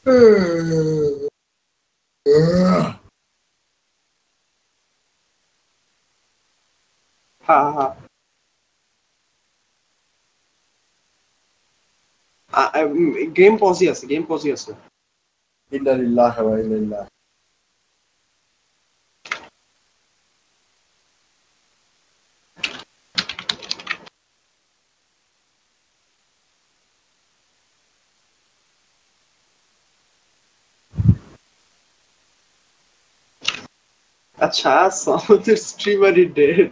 হ্যাঁ হ্যাঁ গেম পজি আছে গেম পজি আছে ইন্না লিল্লাহি ওয়া ইন্না ইলাইহি আচ্ছা আমাদের স্ট্রিমারই ডেড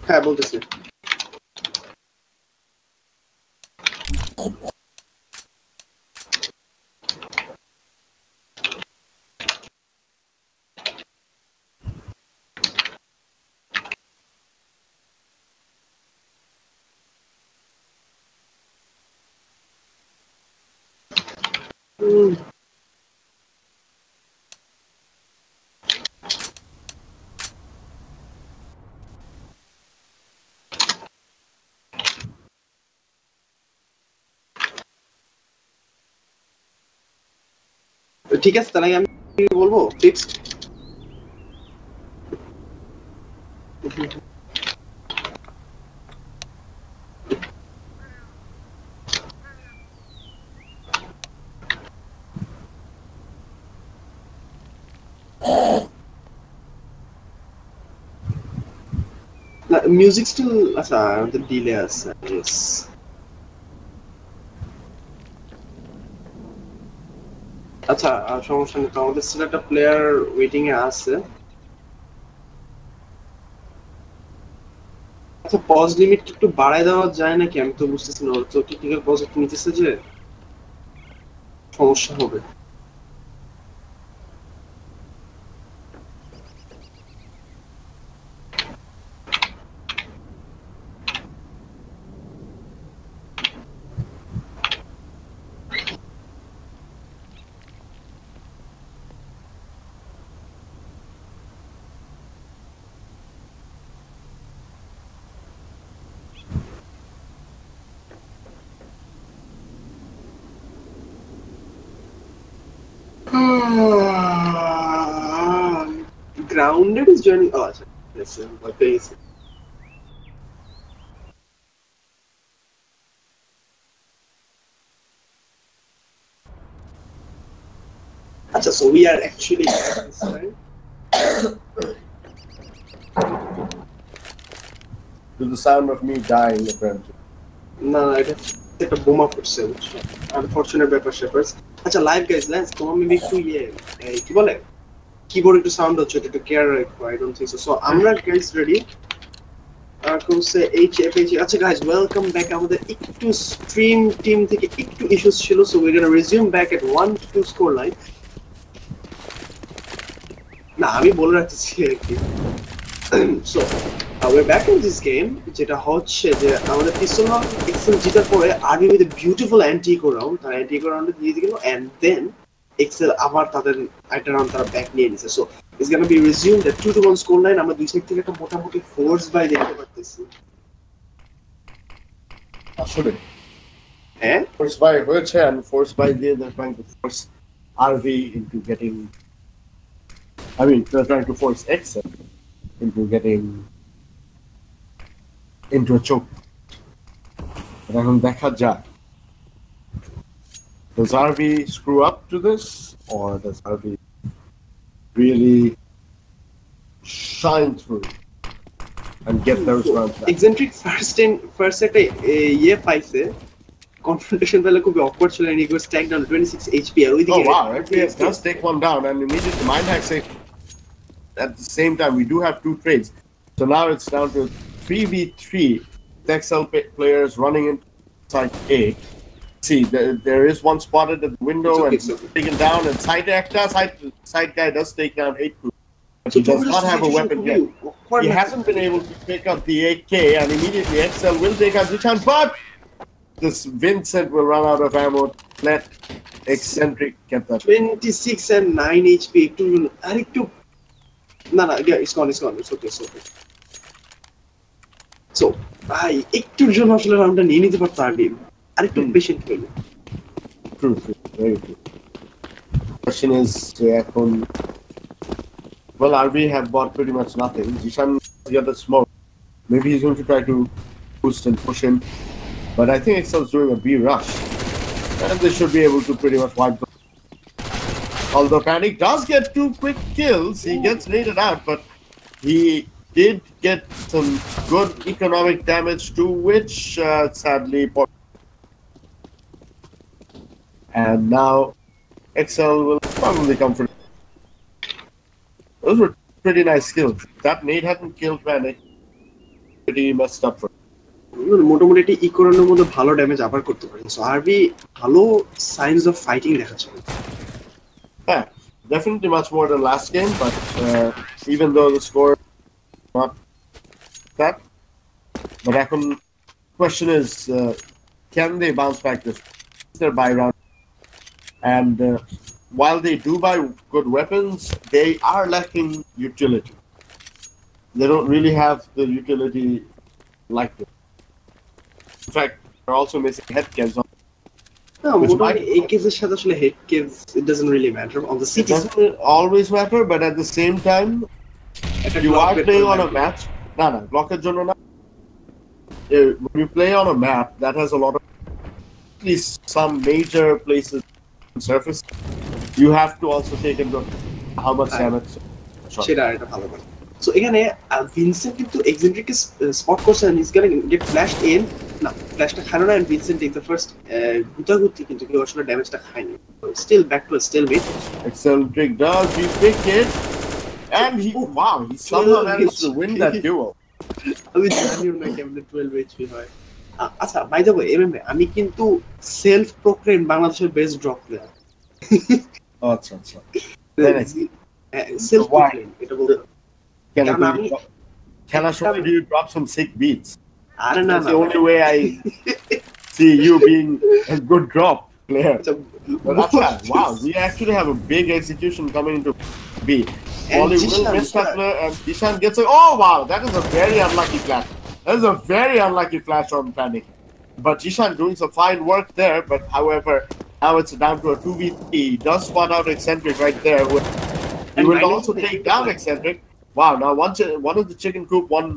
হ্যাঁ বলতেছি ঠিক আছে তাহলে আমি বলবো ফিক্সড মিউজিক স্টিল আচ্ছা আমাদের ডিলে আছে ইয়েস আচ্ছা সমস্যা নেই তো আমাদের স্টিল একটা প্লেয়ার ওয়েটিং এ আছে আচ্ছা পজ লিমিট একটু বাড়ায় দেওয়া যায় নাকি আমি তো বুঝতেছি না তো টেকনিক্যাল পজ একটু নিতেছে যে সমস্যা হবে Grounded is joining. Oh, yes, okay. Achha, so we are actually this time. To the sound of me dying apparently. No, it's a boom up itself. Unfortunate ব্যাপার শেপার্স আচ্ছা লাইভ গাইস লেটস তোমার maybe একটু কি বলে keyboard একটু sound হচ্ছে একটু care রাখো আই ডোন্ট থিংক সো আমরা গাইস রেডি কোর্সে এইচএফএইচ আচ্ছা গাইস ওয়েলকাম ব্যাক আমাদের একটু স্ট্রিম টিম থেকে একটু ইস্যুস ছিল so we gonna resume back at 1-2 score line না আমি বলে রাখতেছি আর কি so we're back in this game যেটা হচ্ছে যে আমাদের পিস্তল রাউন্ড এক্সেল জিতার পরে আর্মি উইথ বিউটিফুল অ্যান্টিকো রাউন্ড তারা অ্যান্টিকো রাউন্ডে দিয়ে দিল এন্ড দেন এক্সেল আবার তাদের একটা রাউন্ড তারা ব্যাক নিয়ে নিছে so it's gonna be resumed at 2-1 score line আমরা দুই সাইড থেকে একটা মোটামুটি ফোর্স বাই দেখতে পাচ্ছি আসলে হ্যাঁ ফোর্স বাই হয়েছে and ফোর্স বাই দিয়ে they're trying to force RV into getting they're trying to force Excel into getting into a choke. এখন দেখা যাক does RV screw up to this or does RV really shine through and get those rounds back? Eccentric first set পাইছে confrontation পেলে খুব awkward ছিল and he goes stack down 26 HP আর ওইদিকে oh wow FPS does take one down and immediately mind hack say at the same time we do have two trades so now it's down to 3v3 XL players running inside A. See, there is one spotted at the window and taken down, and side guy does take down 8 crew. But he does not have a weapon yet. He hasn't been able to pick up the AK, and immediately XL will take out the chance, but this Vincent will run out of ammo. Let Eccentric get that. 26 and 9 HP. No, yeah, it's gone. It's okay. So ভাই একটুর জন্য আসলে রাউন্ডটা নিয়ে নিতে পারতো আরবি, আর একটু পেশেন্ট হইলো। True, very true. Question is, এখন well, RB have bought pretty much nothing. Jishan got the smoke. Maybe he's going to try to boost and push him. But I think Excel's doing a B rush. And they should be able to pretty much wipe them. Although Panic does get 2 quick kills, he gets rated out, but he did get some good economic damage to which sadly. And now Excel will probably come for. Those were pretty nice kills. That nade hadn't killed Panic. Pretty messed up for. মোটামুটি এটি ইকোনমির মধ্যে ভালো damage আবার করতে পারে। So আরবি ভালো signs of fighting দেখাচ্ছে। Yeah, definitely much more than last game, but even though the score not that, but the question is, can they bounce back this their buy round? And while they do buy good weapons, they are lacking utility. They don't really have the utility like this. In fact, they're also missing head cams. মোটামুটি এই কেসের সাথে আসলে head case it doesn't really matter on the It city. doesn't always matter, but at the same time, if you are playing on a match, block it জন্য না. When you play on a map that has a lot of at least some major places on surface, you have to also take into how much damage. সেটা এটা ভালো কথা। So এখানে Vincent কিন্তু এক্সেন্ট্রিককে spot করছে, and he's gonna get flashed in. না, ফ্ল্যাশটা খানো না, and Vincent take the first গুতাগুতি, কিন্তু কেউ আসলে ড্যামেজটা খায়নি। Still back to a stalemate. Eccentric does repick it, and he somehow managed to win that duel. আমি জানিও না কেমনে 12 HP হয়। আচ্ছা, বাই দ্য ওয়ে এমএমএ আমি কিন্তু সেলফ প্রোক্লেম বাংলাদেশের বেস্ট ড্রপ প্লেয়ার। আচ্ছা সেলফ প্রোক্লেম এটা বলতে খেলার সময় do you drop some sick beats? আরে না, That's the only way I see you being a good drop player. But wow, we actually have a big execution coming into B. Wally will miss that player, and Ishan gets it. Oh wow, that is a very unlucky flash. That is a very unlucky flash on Panic. But Ishan doing some fine work there, but however, now it's down to a 2v3. He does spot out Eccentric right there. He will also take down Eccentric. Wow, now one of the chicken coop, one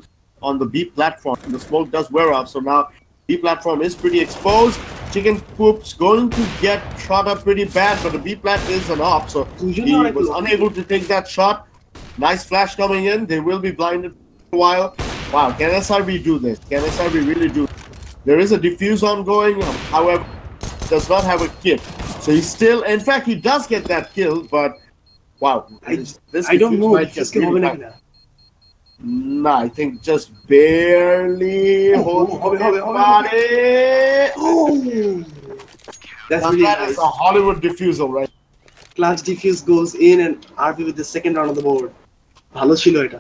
on the B platform. The smoke does wear off, so now B platform is pretty exposed. Chicken coop's going to get shot up pretty bad, but the B plat is an op, so he was unable to take that shot. Nice flash coming in. They will be blinded for a while. Wow, can SRB do this? Can SRB really do this? There is a diffuse ongoing, however, does not have a kit. So he's still, in fact, he does get that kill, but wow. I don't know. No, I think just barely holding body. That's really that nice. Is a Hollywood diffusal, right? Clutch diffuse goes in, and RB with the second round on the board. ভালো ছিল এটা।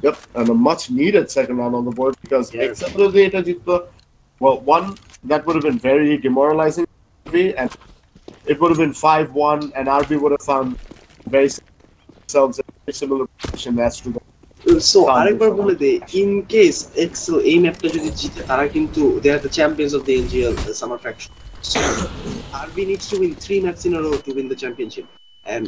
Yep, and a much needed second round on the board because well, one that would have been very demoralizing, and it would have been 5-1, and RB would have found very themselves in a similar position as to the. So আরেকবার বলে দে, in case Excel এই ম্যাপটা যদি জিতে, তারা কিন্তু they are the champions of the NGL summer faction. So RB needs to win 3 maps in a row to win the championship, and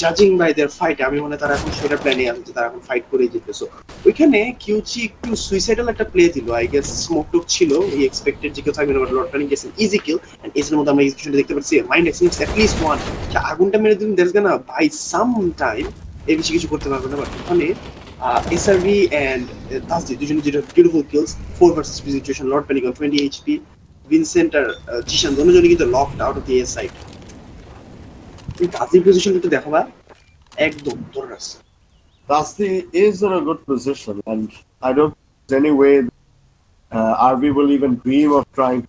judging by their fight, আমি মনে তারা এখন সেটা প্ল্যানে আছে, তারা এখন ফাইট করে জিতবে। সো ওইখানে কিউচি একটু সুইসাইডাল একটা প্লে দিল, আই গেস স্মোক টক ছিল, ই এক্সপেক্টেড যে কেউ থাকবে না, বাট লর্ড প্ল্যানিং গেছেন ইজি কিল, এন্ড এর মধ্যে আমরা এক্সিকিউশনটা দেখতে পাচ্ছি। Mind execution at least one, আগুনটা মেরে দিন, there's gonna buy some time, এই বেশি কিছু করতে পারবে না। বাট ওখানে SRV and Tasdi দুজনে যেটা beautiful kills, 4 versus 3 situation, Lord planning on 20 HP, Vincent আর জিশান দুজনে কিন্তু locked out of the A side. এই তাসদির পজিশনটা একটু দেখো, একদম ধরে রাখছে। Tasdi is in a good position, and I don't think there's any way RV will even dream of trying.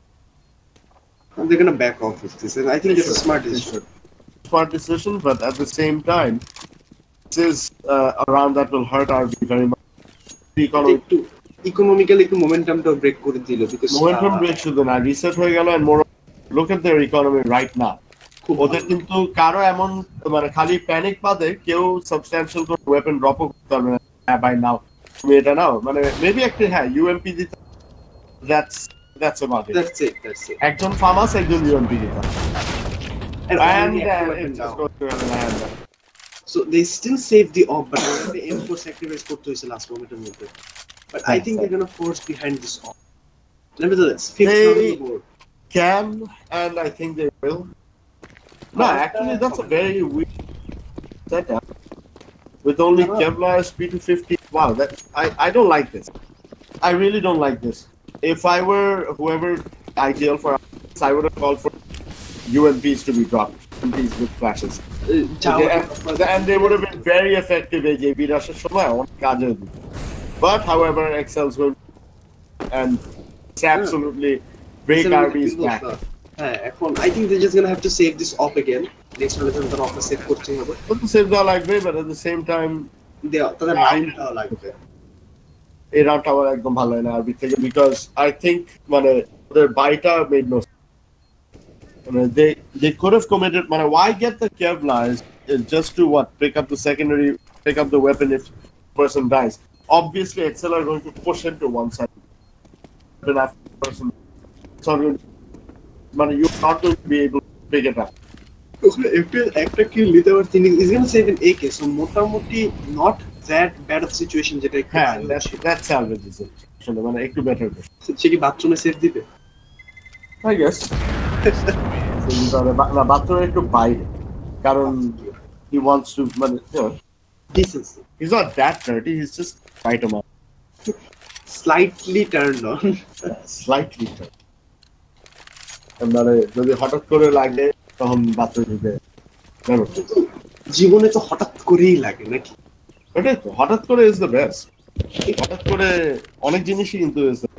They're gonna back off with this, and I think it's a smart decision. Smart decision, but at the same time, this is a round that will hurt RV very much. Economically, একটু momentumটা break করে দিল, because momentum break শুধু না, reset হয়ে গেল, and more look at their economy right now. ওদের কিন্তু কারো এমন মানে খালি প্যানিক বাদে কেউ সাবস্ট্যান্সিয়াল কোনো ওয়েপন ড্রপও করতে পারবে না বাই নাও, তুমি এটা নাও মানে মেবি একটা হ্যাঁ ইউএমপি দিতে that's about it. That's it. একজন ফার্মাস একজন ইউএমপি দিতে And already and একটা weapon it just down. goes to hand. So they still save the op, but the M4 sacrifice করতে হয়েছে last moment এর মধ্যে. But I think they're gonna force behind this op. Nevertheless, fifth round on the board. Can and I think they will. No, actually that's a very weird setup. With only Kevlar P250. Wow, that I don't like this. I really don't like this. If I were whoever IGL for us, I would have called for UMPs to be dropped. UMPs with flashes. And they would have been very effective AJB Russia But however, Excel's will and it's absolutely break RB's back. I think they're just gonna have to save this off again. Next round is the offer save করতে হবে. Save the like way, but at the same time they are the round লাগবে. এই রাউন্ডটা আমার একদম ভালো হয় না আরবি থেকে বিকজ আই থিংক মানে ওদের বাইটা মেড নো মানে they could have committed মানে why get the Kevlar is just to what pick up the secondary pick up the weapon if the person dies. Obviously Excel are going to push him to one side then after the person so মানে you're not going to be able to pick it up. FPL একটা kill নিতে পারছি is gonna save an AK so মোটামুটি not that bad of situation যেটা একটু that salvages it আসলে মানে একটু বেটার সে কি বাথরুমে সেভ দিবে I guess না বাথরুমে একটু বাইরে কারণ he wants to মানে decency he's not that dirty he's just right amount slightly turned on slightly turned মানে যদি হঠাৎ করে লাগে তখন বাথরুমে ঢুকে জীবনে তো হঠাৎ করেই লাগে নাকি ওটাই তো হঠাৎ করে ইজ দ্য বেস্ট হঠাৎ করে অনেক জিনিসই কিন্তু ইজ দ্য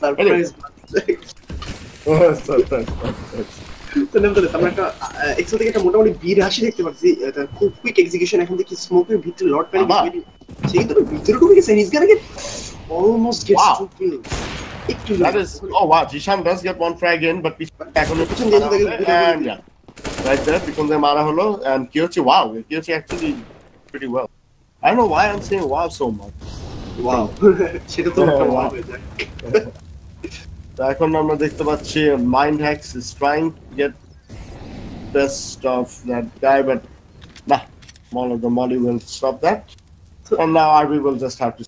সারপ্রাইজ আমরা একটা এক্সেল থেকে একটা মোটামুটি 82 দেখতে পাচ্ছি এটা খুব কুইক এক্সিকিউশন এখন দেখি স্মোকের ভিতরে লর্ড প্যানিক সেই তো ভিতরে ঢুকে গেছে is gonna gate almost Gates to kill একটু that is oh wow Jishan does get one frag in but এখনো পিছন দিয়ে and yeah right there পিছন দিয়ে মারা হলো and Kyochi wow Kyochi actually pretty well I don't know why I'm saying wow so much wow সেটা তো একটা wow হয়ে যায় তো এখন আমরা দেখতে পাচ্ছি Mind Hacks is trying to get best of that guy but nah the Molly will stop that and now RB will just have to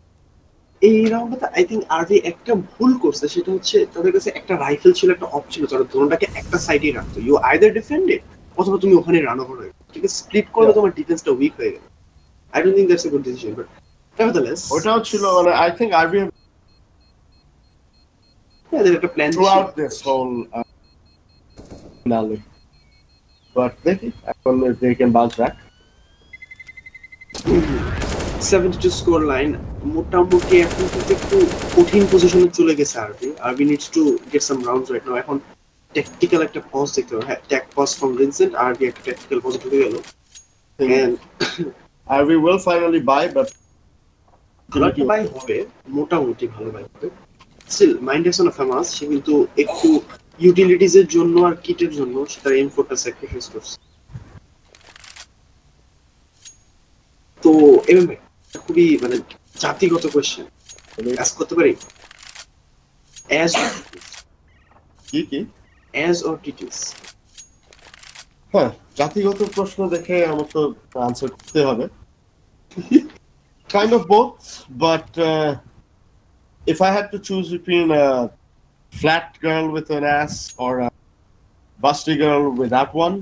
এই রাউন্ডে আই থিংক আরবি একটা ভুল করছে সেটা হচ্ছে তাদের কাছে একটা রাইফেল ছিল একটা অপশন ছিল তারা ড্রোনটাকে একটা সাইডে রাখতো ইউ আইদার ডিফেন্ড ইট অথবা তুমি ওখানে রান ওভার হয়ে ঠিক আছে স্প্লিট করলে তোমার ডিফেন্সটা উইক হয়ে গেল I don't think that's a good decision but nevertheless ওটাও ছিল মানে আই থিংক আরবি there's a plan throughout this whole finale but they can bounce back 72 score line মোটামুটি এখন একটু কঠিন পজিশনে চলে গেছে আরবি needs to get some rounds right now এখন tactical একটা pause দেখতে হবে tech pause from Vincent আরবি একটা tactical pause ঢুকে গেল and আরবি will finally buy but ভালো বাই হবে মোটামুটি ভালো বাই হবে still mind is on a famous সে কিন্তু একটু ইউটিলিটিজ এর জন্য আর কিটের জন্য তার M4টা স্যাক্রিফাইস করছে তো এমএম খুবই মানে জাতিগত কোশ্চেন আস্ক করতে পারি as or titus হ্যাঁ জাতিগত প্রশ্ন দেখে আমার তো আনসার করতে হবে kind of both but if I had to choose between a flat girl with an ass or a busty girl without one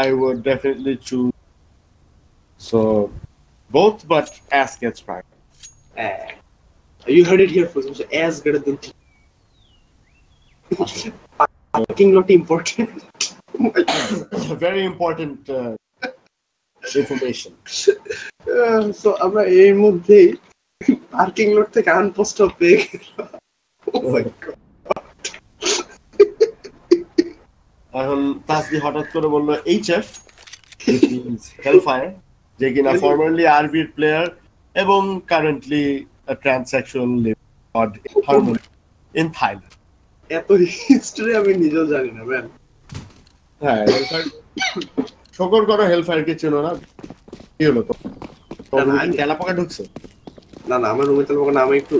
I would definitely choose so both but ass gets prior you heard it here first as better than parking lot important very important information so আমরা এই মধ্যে parking lot থেকে আনপোস্ট পেয়ে এখন তাসদি হঠাৎ করে বলল HF Hellfire যে কিনা ফরমারলি আরবির প্লেয়ার এবং কারেন্টলি ট্রান্সেকশুয়াল ইন থাইল্যান্ড এত হিস্টরি আমি নিজেও জানি না ম্যান হ্যাঁ শকর করো হেলফায়ারকে চেনো না কি হলো তো তেলাপোকা ঢুকছে না না আমার রুমে তো না আমি একটু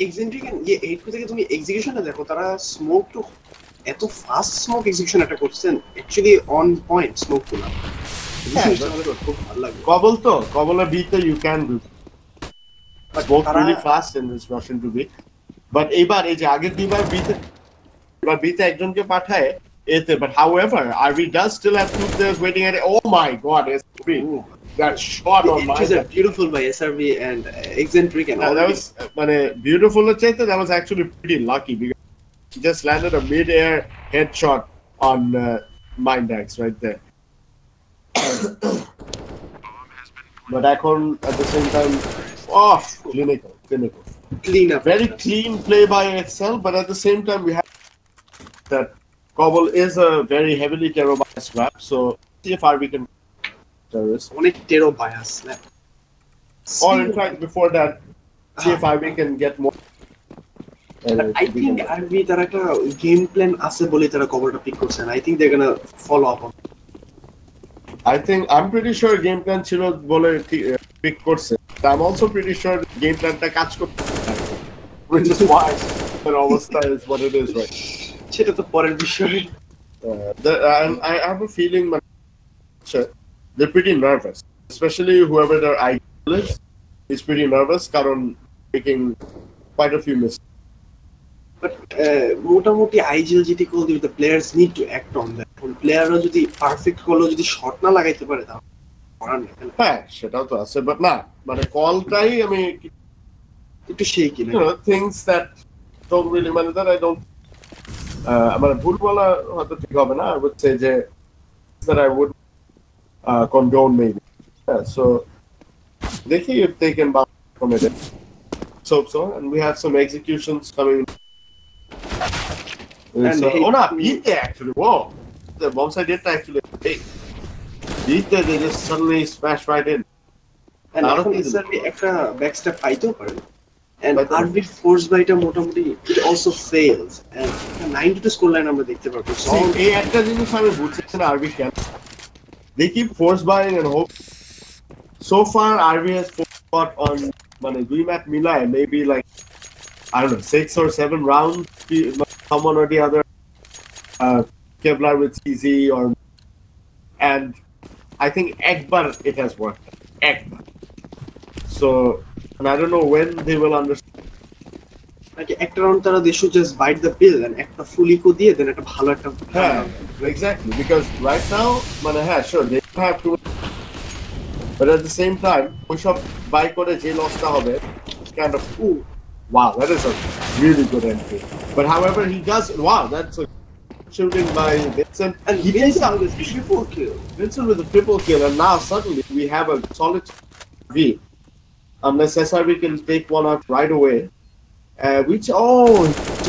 এক্সেন্ট্রিক এইট থেকে তুমি এক্সিকিউশনটা দেখো তারা স্মোক তো এত ফাস্ট স্মোক এক্সিকিউশন একটা করছেন অ্যাকচুয়ালি অন পয়েন্ট স্মোক গুলা খুব ভালো লাগে Kobble beat you can do. Both really fast in this Russian to beat. But এবার এই যে আগের দুইবার বিতে একজনকে পাঠায় এতে, but however RV does still have two players waiting at it. Oh my god, that shot on my it is beautiful by SRV and eccentric and all that was beautiful that was actually pretty lucky because he just landed a mid-air headshot on Mindax right there. But এখন at the same time clinical clean up, very clean play by Excel, but at the same time we have that Cobble is a very heavily terror bias map, so see if RV can terrorist. Only terror bias. Or in fact, before that, see if RV can get more. I think RV তারা একটা game plan আছে বলে তারা Cobbleটা pick করছেন. I think they're gonna follow up on. I'm pretty sure game plan ছিল বলে pick করছে. I'm also pretty sure game planটা কাজ করছে. Which is why the অবস্থা is what it is right. সেটা তো পরের বিষয়. And I have a feeling they're pretty nervous, especially whoever their ideal is pretty nervous কারণ making quite a few mistakes. But মোটামুটি IGL যেটি call দিবে the players need to act on that. প্লেয়াররা যদি পারফেক্ট কল যদি shot না লাগাইতে পারে তাহলে করার নেই। হ্যাঁ সেটাও তো আছে, বাট না কলটাই আমি একটু সেই কি things that don't really matter that I don't ভুল বলা হয়তো ঠিক হবে না, I would say যে that I would condone maybe. Yeah, so দেখি if they can bounce from it. So and we have some executions coming. And beat there actually. Whoa, the bomb side did actually. Hey, beat there, they just suddenly smash right in. And এখন SRV একটা backstep পাইতেও পারে। And RV force by টা মোটামুটি it also fails. And 92 scoreline আমরা দেখতে পারবো। এই একটা জিনিস আমি বুঝছি না RV কেন। They keep force buying and hope. So far, RV has fought on দুই ম্যাচ মিলায় maybe like I don't know 6 or 7 rounds. Someone or the other, Kevlar with CZ and I think Ekbar it has worked. Ekbar. So, and I don't know when they will understand. Like একটা round তারা they should just bite the pill and একটা fully ko দিয়ে then একটা ভালো একটা exactly because right now sure they have to, but at the same time we should buy করে যে লসটা হবে kind of wow, that is a really good entry. But however, he does. Wow, that's a shooting by Vincent. And he Vincent with a triple kill. Vincent with a triple kill, and now suddenly we have a solid V. Unless SRV can take one out right away, which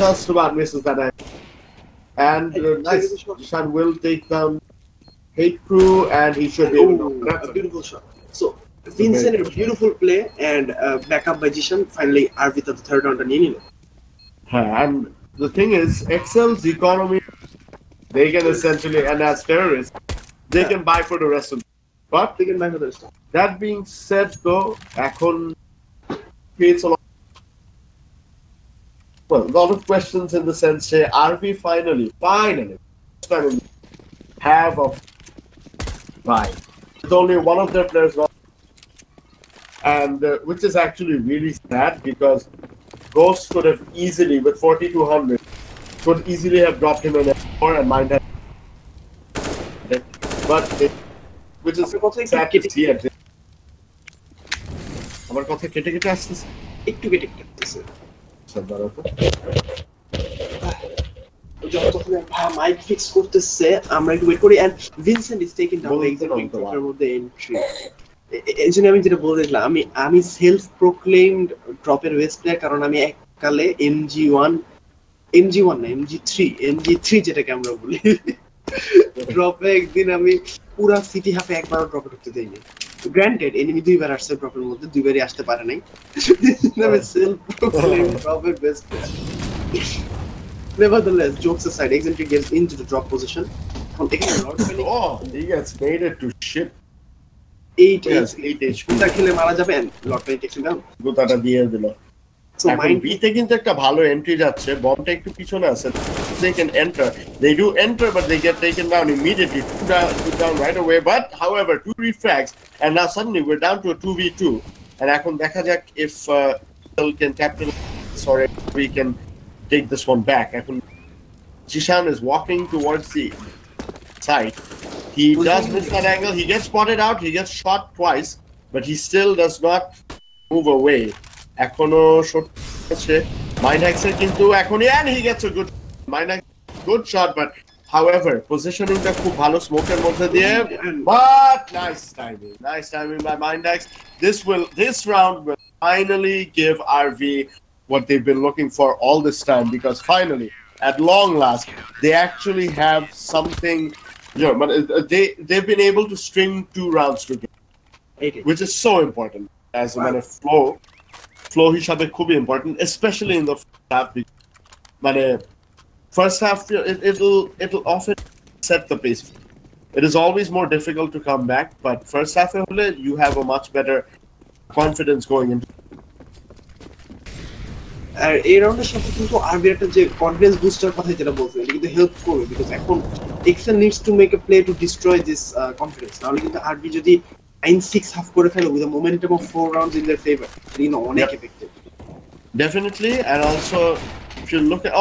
just about misses that. And nice, Shan will take down Hate Crew, and he should be able to. That's a beautiful shot. So. Vincent a beautiful play and backup by Jishan finally RV the third round নিয়ে নিল। And the thing is, Excel's economy, they can essentially, and as terrorists, they can buy for the rest of them. But they can buy for the rest of them. That being said, though, এখন creates a lot of questions in the sense that RV finally have a buy. With only one of their players not. And which is actually really sad because Ghost could have easily, with 4200, could easily have dropped him in F4 and mind had. But which is sad to see at this. আমার কথা কেটে কেটে আসছে একটু কেটে কেটে আসছে যতক্ষণ মাইক ফিক্স করতেছে আমরা একটু ওয়েট করি and Vincent is taking down the executor মধ্যে entry এই জন্য আমি যেটা বলছিলাম আমি সেলফ প্রোক্লেইমড ড্রপের ওয়েস্ট প্লেয়ার কারণ আমি এককালে MG1 না MG3 যেটাকে আমরা বলি ড্রপে একদিন আমি পুরা সিটি হাফে একবার ড্রপে ঢুকতে দেইনি গ্র্যান্টেড এনিমি দুইবার আসছে ড্রপের মধ্যে দুইবারই আসতে পারে নাই আমি সেলফ প্রোক্লেইমড ড্রপের best player nevertheless jokes aside Xtreme gets into the drop position he gets made it to ship. 8 Yes, HP 8 HP. কোনটা খেলে মারা যাবেন লট পেন টেকশন ডাউন গোটাটা দিয়ে দিল। সো এখন মাইন্ড বিতে কিন্তু একটা ভালো এন্ট্রি যাচ্ছে, বমটা একটু পিছনে আছে, they can enter, they do enter but they get taken down immediately, two down right away, but however 2 refrags and now suddenly we're down to a 2v2 and এখন দেখা যাক if can capitalize or if we can take this one back. এখন Jishan is walking towards the side, he does miss that angle, he gets spotted out, he gets shot twice but he still does not move away. এখনো shot আছে মাইনহ্যাক্সের কিন্তু এখনই and he gets a good shot but however positioningটা খুব ভালো স্মোকের মধ্যে দিয়ে but nice timing by Mindhacks. This round will finally give RV what they've been looking for all this time, because finally at long last they actually have something, you know, but they've been able to string 2 rounds together, which is so important as a matter of flow হিসাবে খুবই important, especially in the first half. মানে first half it'll often set the pace. It is always more difficult to come back, but first half হলে you have a much better confidence going into. আর এই রাউন্ডের সাথে কিন্তু আরবি একটা যে confidence booster কথা যেটা বলছেন এটা কিন্তু হেল্প করবে, বিকজ এখন Excel needs to make a play to destroy this confidence. নাহলে কিন্তু আরবি যদি 9-6 হাফ করে ফেলে with a momentum of 4 rounds in their favor, you know, অনেক effective. Definitely, and also if you look at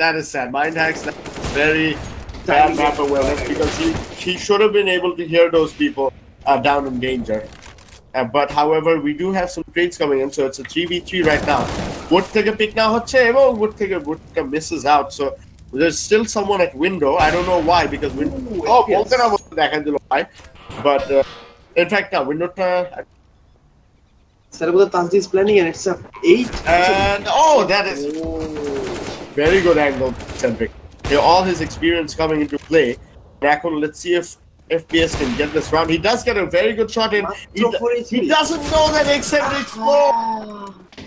that is sad. Mindhacks, very bad map awareness, because he should have been able to hear those people down in danger. But however, we do have some trades coming in, so it's a 3v3 right now. Wood take a pick now, Wood misses out, so there's still someone at window. I don't know why, because window. But in fact, now window. Sarabada Tanzi is planning, and it's a 8. And that is very good angle, Centric. All his experience coming into play. Rakon, let's see if FPS can get this round. He does get a very good shot in. He doesn't know that Eccentric's low.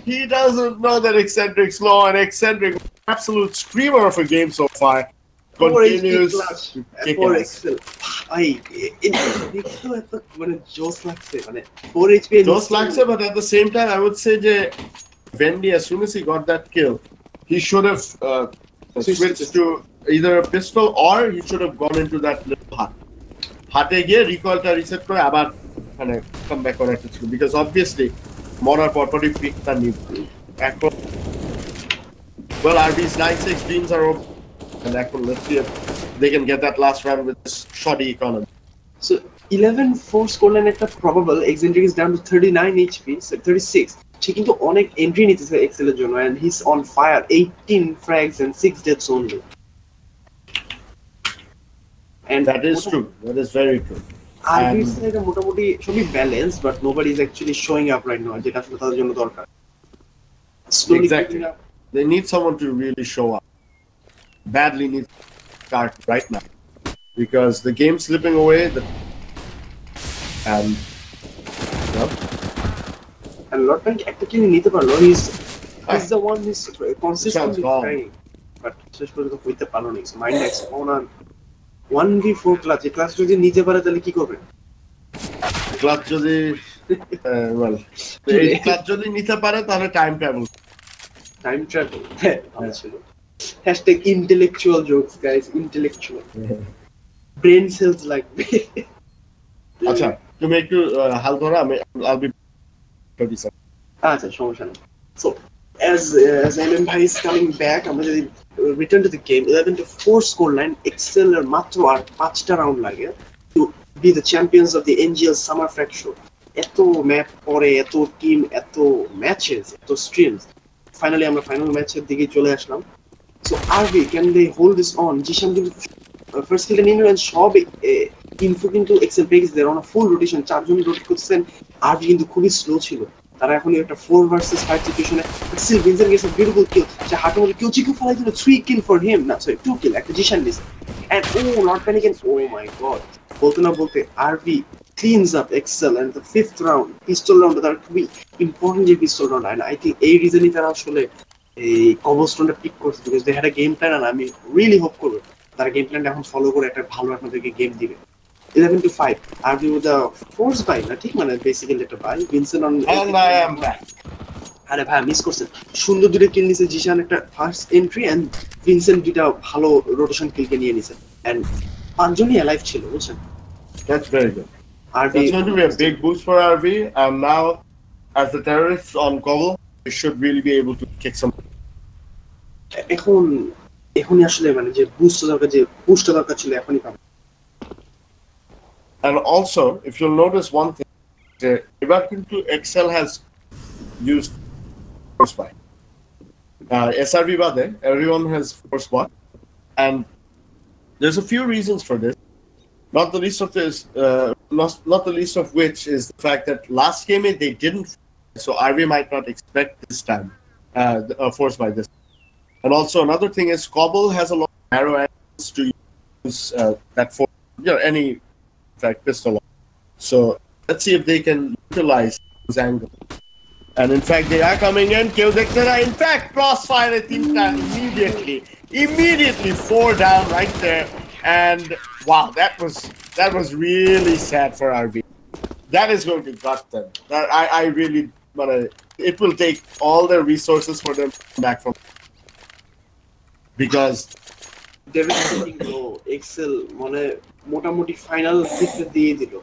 He doesn't know that Eccentric's low, and Eccentric, absolute screamer of a game so far, continues to kick ass. Joss লাগছে, but at the same time, I would say that Vendy, as soon as he got that kill, he should have switched to either a pistol or he should have gone into that little hut. হাতে গিয়ে রিকলটা reset করে আবার মানে come back করা ছিল, because obviously মরার পরপরই পিকটা নিব এখন। Well, RB's 9-6 dreams are open, and let's see if they can get that last round with this shoddy economy. So 11-4 scoreline একটা probable. Eccentric is down to 39 HP, so 36. সে কিন্তু অনেক entry নিতেছে এক্সেলের জন্য, and he's on fire, 18 frags and 6 deaths only. And that is true. That is very true. RB's side মোটামুটি সবই balance, but nobody is actually showing up right now, যেটা আসলে তাদের জন্য দরকার। Exactly. They need someone to really show up. Badly need to start right now, because the game's slipping away. And Lord Bank একটা কিল নিতে পারলো, he's the one who's consistently trying, but শেষ পর্যন্ত হইতে পারলো না। Mindhacks on 1v4 ক্লাচ, এই clutch যদি নিতে পারে তাহলে কি করবে? ক্লাচ যদি এই ক্লাচ যদি নিতে পারে তাহলে time travel #intellectual jokes, guys, intellectual brain cells like me. আচ্ছা, তুমি একটু হাল ধরো, I'll be 30 seconds. আচ্ছা, সমস্যা নেই। So as Alan Bhai is coming back, আমরা যদি return to the game, 11-4 scoreline, Excel এর মাত্র আর 5টা রাউন্ড লাগে to be the champions of the NGL summer Fragshow. এত ম্যাপ পরে, এত টিম, এত ম্যাচেস, এত স্ট্রিমস, ফাইনালি আমরা ফাইনাল ম্যাচের দিকে চলে আসলাম। So RB, can they hold this on? Zeeshan কিন্তু ফার্স্ট কিলটা নিয়ে নিলেন, সব ইনফো কিন্তু এক্সেল পেজ দের অন ফুল রোটেশন, 4 জন রোটেট করতেছেন। আরবি কিন্তু খুবই স্লো ছিল, তারা এখন একটা 4 ভার্সেস 5 সিচুয়েশনে এক্সেল ভিনসেন্ট গেছে বিউটিফুল কিল, যে হাঁটু মধ্যে কেউ চিকু ফলাই দিল, 3 কিল ফর হিম, না সরি 2 কিল, একটা জিশান দিছে। And not panic, and my god, বলতে না বলতে আরবি cleans up Excel, and the 5th round, pistol round, that are খুবই ইম্পর্টেন্ট যে পিস্তল রাউন্ড। and I think এই রিজনই তারা আসলে এই কবস্টোনটা পিক করছে, because they had a game plan, and আমি রিয়েলি হোপ করব তারা গেম প্ল্যানটা এখন ফলো করে একটা ভালো আপনাদেরকে গেম দিবে। 11-5. RV with a force buy, না ঠিক মানে basically একটা buy. Vincent on. And I am back. আরে ভাই মিস করছেন, সুন্দর দুটো কিল নিছে জিশান একটা ফার্স্ট এন্ট্রি এন্ড ভিনসেন্ট দুটা ভালো রোটেশন কিলকে নিয়ে নিছে এন্ড পাঁচজনই অ্যালাইভ ছিল বুঝছেন। That's very good. RV That's going to be a big boost for RV, and now, as the terrorists on Cobble, we should really be able to kick some. এখনই আসলে মানে যে boost দরকার, যে বুস্টটা দরকার ছিল এখনই পাবে। And also, if you'll notice one thing, এবার কিন্তু XL has used force buy. SRV বাদে, everyone has force buy, and there's a few reasons for this. Not the least of this, not the least of which is the fact that last game they didn't, so RV might not expect this time force by this. And also another thing is Cobble has a lot of narrow angles to use that for any pistol. So let's see if they can utilize this angle. And in fact, they are coming in. Kill Dictator. In fact, crossfire at Tinta immediately 4 down right there. And wow, that was really sad for RB. That is going to gut them. That I really, but it will take all their resources for them to come back from. Because David তো Excel মানে মোটামুটি final secret দিয়ে দিল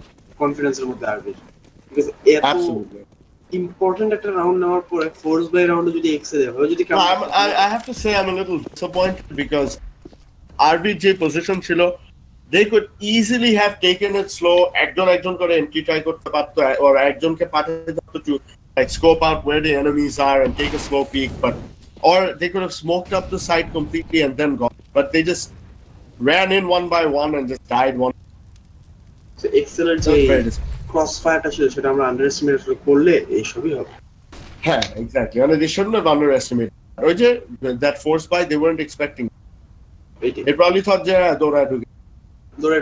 কনফিডেন্সের মধ্যে আরবি, because এত important একটা round নেওয়ার পরে ফোর্স বাই রাউন্ডে যদি এক্সেল হয় যদি I have to say I'm a little disappointed because RBJ position ছিল, they could easily have taken it slow, একজন করে এন্ট্রি ট্রাই করতে পারতো, or একজনকে পাঠিয়ে দিতে to like scope out where the enemies are and take a slow peek, but or they could have smoked up the site completely and then gone, but they just ran in one by one and just died one. So excellent যে ক্রসফায়ারটা ছিল সেটা আমরা underestimate করলে এই সবই হবে। হ্যাঁ, exactly, and they shouldn't have underestimated ওই যে that force buy they weren't expecting. They probably thought যে দৌড়ায়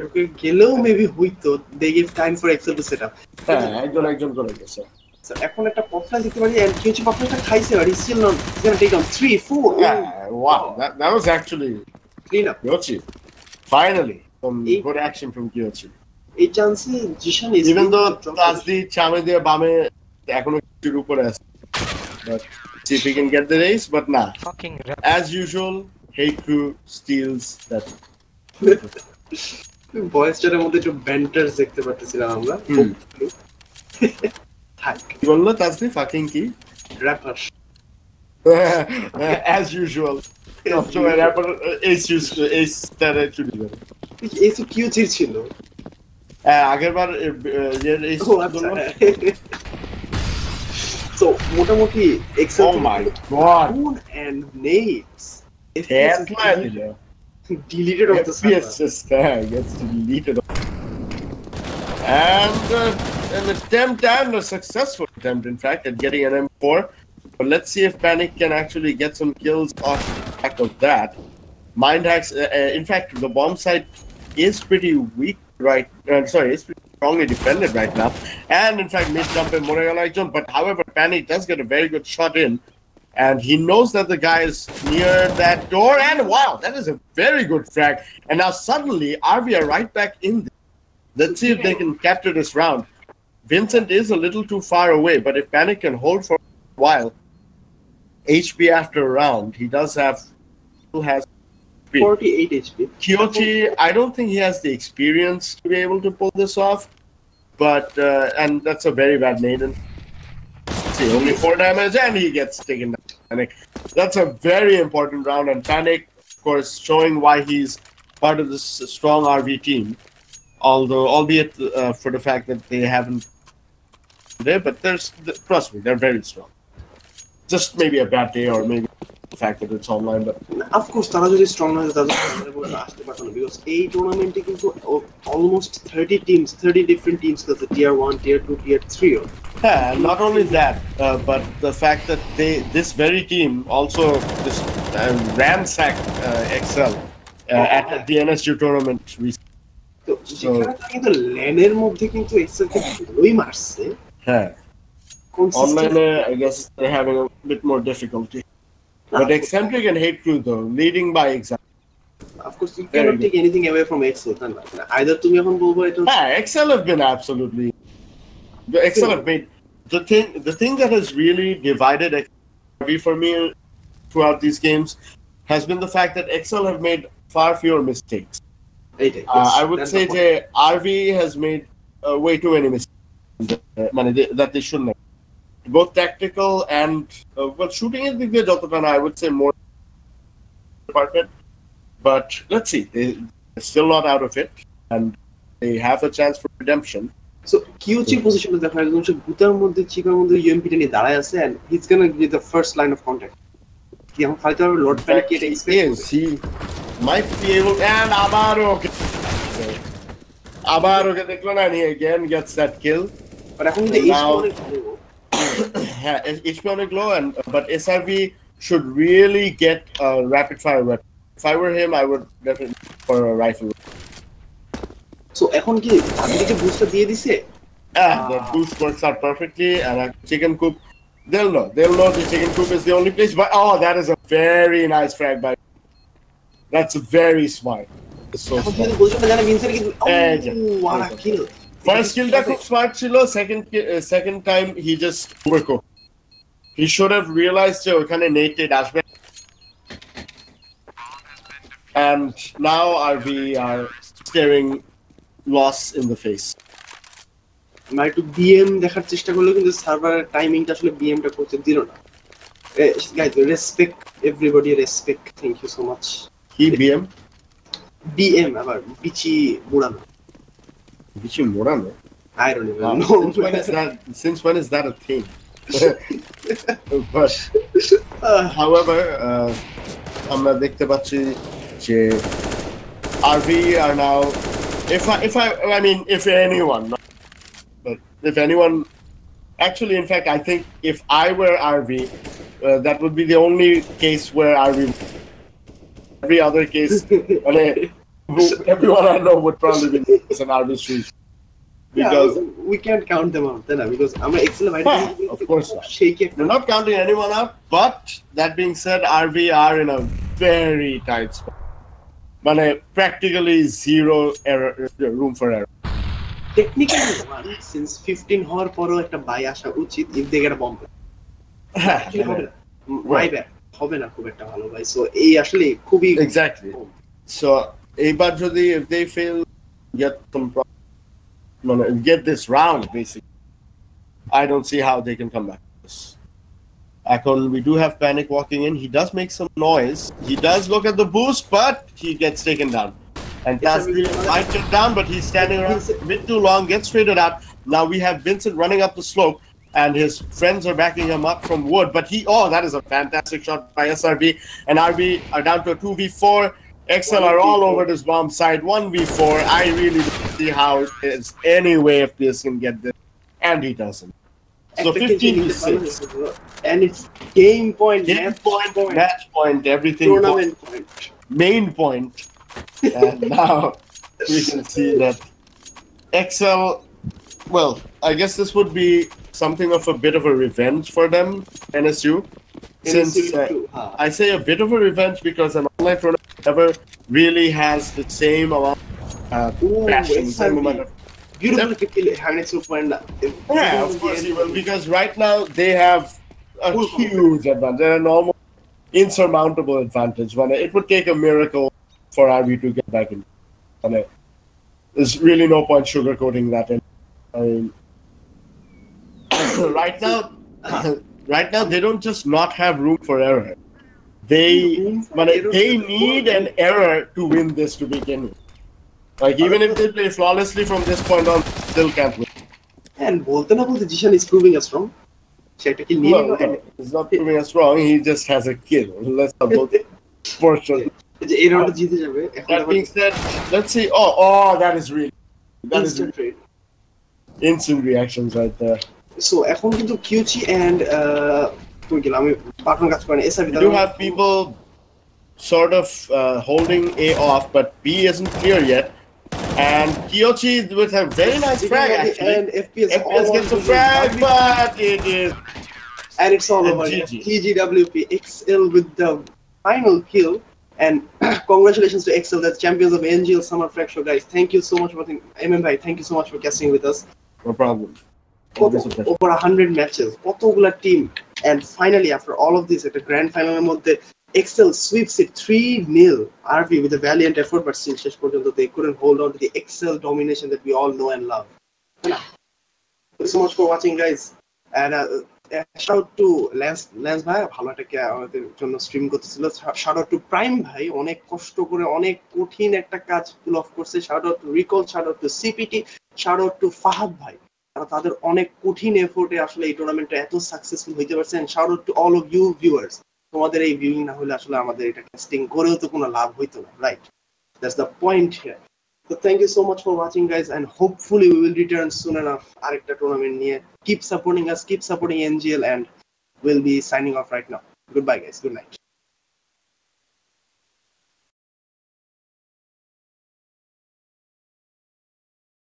ঢুকে গেলেও মেবি হইতো, they give time for Excel to set up. হ্যাঁ, একজন করে গেছে। So এখন একটা পপলা দিতে পারি এন্ড কিছু পপলাটা খাইছে আর is still not gonna take down 3-4. Yeah, wow, that was actually clean up. Kyochi. Finally, some good action from Kyochi. এই চান্সে Zeeshan is even though Tazdi চামে দিয়ে বামে এখনো কিছুর উপরে আছে, but see if he can get the race, but nah. Fucking as usual, Hey Crew steals that. ভয়েসটার মধ্যে একটু ব্যান্টার দেখতে পাচ্ছিলাম আমরা। থাক কি বললো তাজদি? ফাকিং কি? Rapper as usual. So a rapper ace তারে চুরি করে। এই তো কিউচি ছিল আগেরবার এর এই so মোটামুটি Excel oh my god and nades deleted off the server. Just gets deleted and an attempt, and a successful attempt in fact, at getting an M4, but let's see if Panic can actually get some kills off the back of that. Mind hacks, in fact the bomb site is pretty weak right, it's pretty strongly defended right now, and in fact mid jump in Moregal, but however Panic does get a very good shot in, and he knows that the guy is near that door, and wow, that is a very good frag, and now suddenly RV are right back in there. Let's see if they can capture this round. Vincent is a little too far away, but if Panic can hold for a while, HP after a round, he still has 48 HP. Kyochi, I don't think he has the experience to be able to pull this off, but and that's a very bad nade. See, only 4 damage, and he gets taken down. Panic. That's a very important round, and Panic, of course, showing why he's part of this strong RV team. Although, albeit for the fact that they haven't there, but trust me, they're very strong. Just maybe a bad day, or maybe the fact that it's online, but of course তারা যদি strong হয় তাদের আসতে পারতো না, because এই টুর্নামেন্টে কিন্তু অলমোস্ট 30 teams, 30 different teams খেলছে, tier 1, tier 2, tier 3. Yeah, not only that, but the fact that this very team also just ransacked XL at the NSU tournament recently. তো যেখানে কিন্তু ল্যানের মধ্যে কিন্তু এক্সেল কে ভালোই মারছে। হ্যাঁ, online I guess they're having a bit more difficulty, but Eccentric and Hate Crew though leading by example. Of course, you cannot take anything away from Excel. Either তুমি এখন বলবো এটা Excel have been absolutely. The Excel have made the thing that has really divided RV for me throughout these games has been the fact that Excel have made far fewer mistakes. I would say that RV has made way too many mistakes that they shouldn't have. Both tactical and well, shooting is the good. I would say more department, but let's see. They're still not out of it, and they have a chance for redemption. So QC position is the first one. So Gutar mode, Chica mode, UMP ni darai ase, and he's gonna be the first line of contact. He हम खाली तो Lord Panic के yes, he might be able, and Abaro के देखलो ना, he again gets that kill. But I think the HP on a glow, and but SRV should really get a rapid fire weapon. If I were him, I would definitely for a rifle. So এখন কি আপনি যে বুস্টটা দিয়ে দিছে? The boost works out perfectly, and a chicken coop. They'll know the chicken coop is the only place. But that is a very nice frag by. That's very smart. It's so smart. What a kill! First kill that was smart, Chilo. Second time he just overcooked. He should have realized kind of nated aspect. And now RV are staring loss in the face. মানে একটু BM দেখার চেষ্টা করলো কিন্তু সার্ভারের টাইমিংটা আসলে বিএমটা করতে দিল না guys respect everybody respect thank you so much কি বিএম আবার বিচি মোড়ানো I don't even know since when is that a thing? But however আমরা দেখতে পাচ্ছি যে RV are now if anyone, but if anyone, actually, in fact, I think if I were RV, that would be the only case where RV. Every other case, everyone I know would probably be an RV's shoes. Because we can't count them out, then because I'm Excel. Of course, we're not counting anyone out. But that being said, RV are in a very tight spot. Practically zero room for error. Technically, since 15 হওয়ার পরও একটা by আসা উচিত if they get a bomb. My bad. হবে না খুব একটা ভালো ভাই সো এই আসলে খুবই exactly so এবার যদি if they fail get this round basically I don't see how they can come back. Akon, we do have Panic walking in. He does make some noise. He does look at the boost, but he gets taken down. And Tasli might get down, but he's standing around a bit too long, gets traded out. Now we have Vincent running up the slope, and his friends are backing him up from wood. But that is a fantastic shot by SRV. And RV are down to a 2v4. XL are all over this bomb side, 1v4. I really don't see how there's any way if this can get this. And he doesn't. So 15-6. And it's game point, match point, everything. Tournament point. Main point. And now we can see that XL, well, I guess this would be something of a bit of a revenge for them, NSU. Since I say a bit of a revenge because an online tournament never really has the same amount of passion, same amount of. Beautiful kill, yeah, of course he will, because right now they have a huge advantage, an almost insurmountable advantage. It would take a miracle for RV to get back in. There's really no point sugarcoating that. I mean, right now they don't just not have room for error. They need an error to win this to begin with. Like even if they play flawlessly from this point on, still can't win. And bolte na bolte Jishan is proving us wrong. He's not proving us wrong. He just has a kill. Let's have both for sure. That being said, let's see. That is instant reactions right there. So এখন কিন্তু QC and we do have people sort of holding A off, but B isn't clear yet. And Kyochi with a very nice frag actually. And FPS gets a frag, but it is. And it's all over. TGWP XL with the final kill. And congratulations to Excel, the champions of NGL Summer Fragshow, guys. Thank you so much for thank you so much for casting with us. No problem. Over 100 matches, কতগুলা team, and finally after all of this, at the grand final মধ্যে Excel sweeps it 3-0 RV with a valiant effort, but still শেষ পর্যন্ত they couldn't hold on to the Excel domination that we all know and love. Thank you so much for watching, guys, and shout out to Lance ভাই, ভালো একটা আমাদের জন্য stream করতেছিল। shout out to Prime ভাই, অনেক কষ্ট করে অনেক কঠিন একটা কাজ পুল অফ করছে। shout out to Recall, shout out to CPT, shout out to Fahad ভাই, তাদের অনেক কঠিন এফোর্টে আসলে এই টুর্নামেন্টটা এত সাকসেসফুল হইতে পারছে। and shout out to all of you viewers, তোমাদের এই ভিউইং না হলে আসলে আমাদের এটা কাস্টিং করেও তো কোনো লাভ হইতো না, right? That's the point here. So thank you so much for watching, guys, and hopefully we will return soon enough. Arekta tournament niye. Keep supporting us, keep supporting NGL, and we'll be signing off right now. Goodbye, guys. Good night.